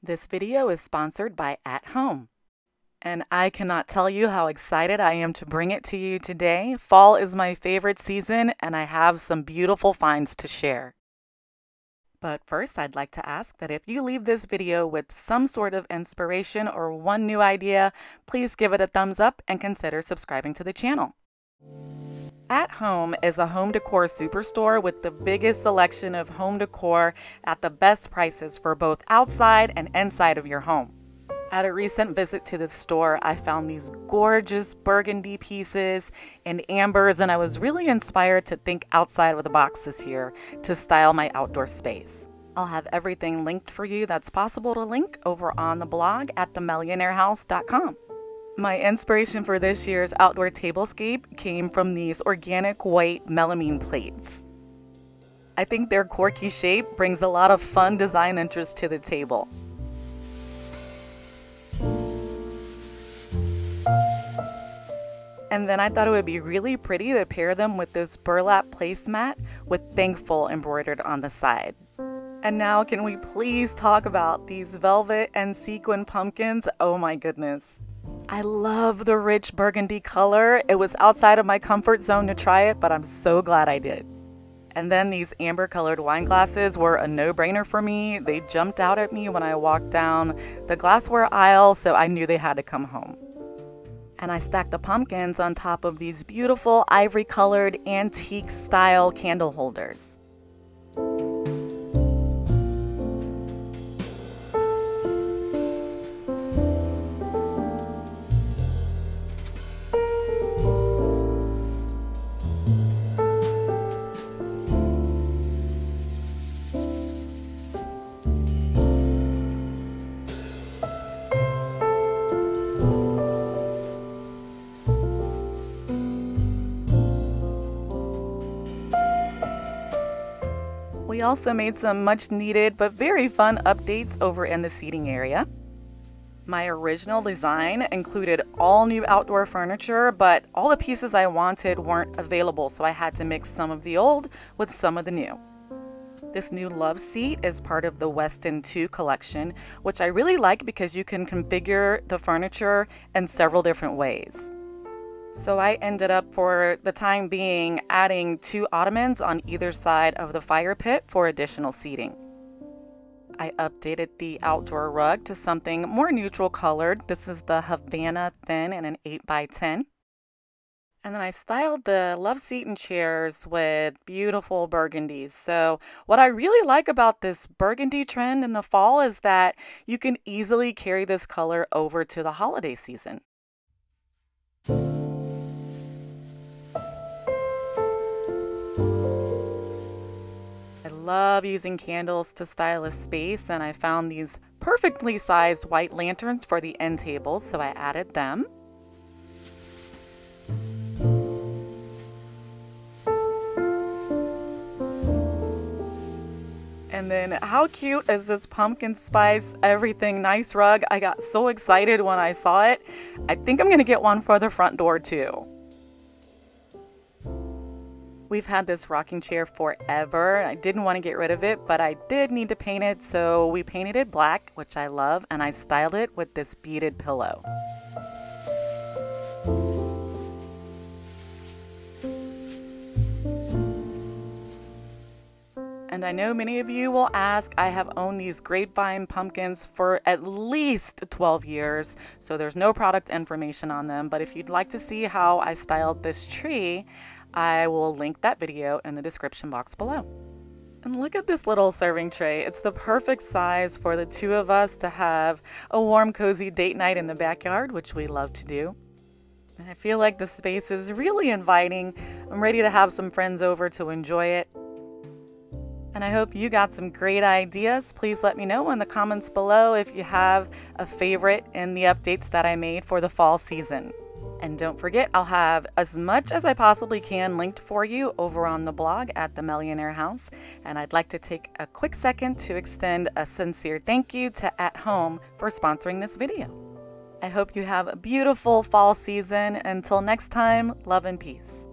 This video is sponsored by At Home, and I cannot tell you how excited I am to bring it to you today. Fall is my favorite season, and I have some beautiful finds to share. But first, I'd like to ask that if you leave this video with some sort of inspiration or one new idea, please give it a thumbs up and consider subscribing to the channel. At Home is a home decor superstore with the biggest selection of home decor at the best prices for both outside and inside of your home. At a recent visit to the store, I found these gorgeous burgundy pieces and ambers, and I was really inspired to think outside of the box this year to style my outdoor space. I'll have everything linked for you that's possible to link over on the blog at themellionairehouse.com. My inspiration for this year's outdoor tablescape came from these organic white melamine plates. I think their quirky shape brings a lot of fun design interest to the table. And then I thought it would be really pretty to pair them with this burlap placemat with Thankful embroidered on the side. And now can we please talk about these velvet and sequin pumpkins? Oh my goodness. I love the rich burgundy color. It was outside of my comfort zone to try it, but I'm so glad I did. And then these amber colored wine glasses were a no-brainer for me. They jumped out at me when I walked down the glassware aisle, so I knew they had to come home. And I stacked the pumpkins on top of these beautiful ivory colored antique style candle holders. We also made some much needed but very fun updates over in the seating area. My original design included all new outdoor furniture, but all the pieces I wanted weren't available, so I had to mix some of the old with some of the new. This new love seat is part of the Weston 2 collection, which I really like because you can configure the furniture in several different ways. So I ended up, for the time being, adding 2 ottomans on either side of the fire pit for additional seating. I updated the outdoor rug to something more neutral colored. This is the Havana Thin in an 8x10. And then I styled the love seat and chairs with beautiful burgundies. So what I really like about this burgundy trend in the fall is that you can easily carry this color over to the holiday season. I love using candles to style a space, and I found these perfectly sized white lanterns for the end tables, so I added them. And then how cute is this pumpkin spice everything nice rug? I got so excited when I saw it. I think I'm gonna get one for the front door too. We've had this rocking chair forever. I didn't want to get rid of it, but I did need to paint it, so we painted it black, which I love, and I styled it with this beaded pillow. And I know many of you will ask, I have owned these grapevine pumpkins for at least 12 years, so there's no product information on them, but if you'd like to see how I styled this tree, I will link that video in the description box below. And look at this little serving tray. It's the perfect size for the 2 of us to have a warm, cozy date night in the backyard, which we love to do. And I feel like the space is really inviting. I'm ready to have some friends over to enjoy it. And I hope you got some great ideas. Please let me know in the comments below if you have a favorite in the updates that I made for the fall season. And don't forget, I'll have as much as I possibly can linked for you over on the blog at The Millionaire House. And I'd like to take a quick second to extend a sincere thank you to At Home for sponsoring this video. I hope you have a beautiful fall season. Until next time, love and peace.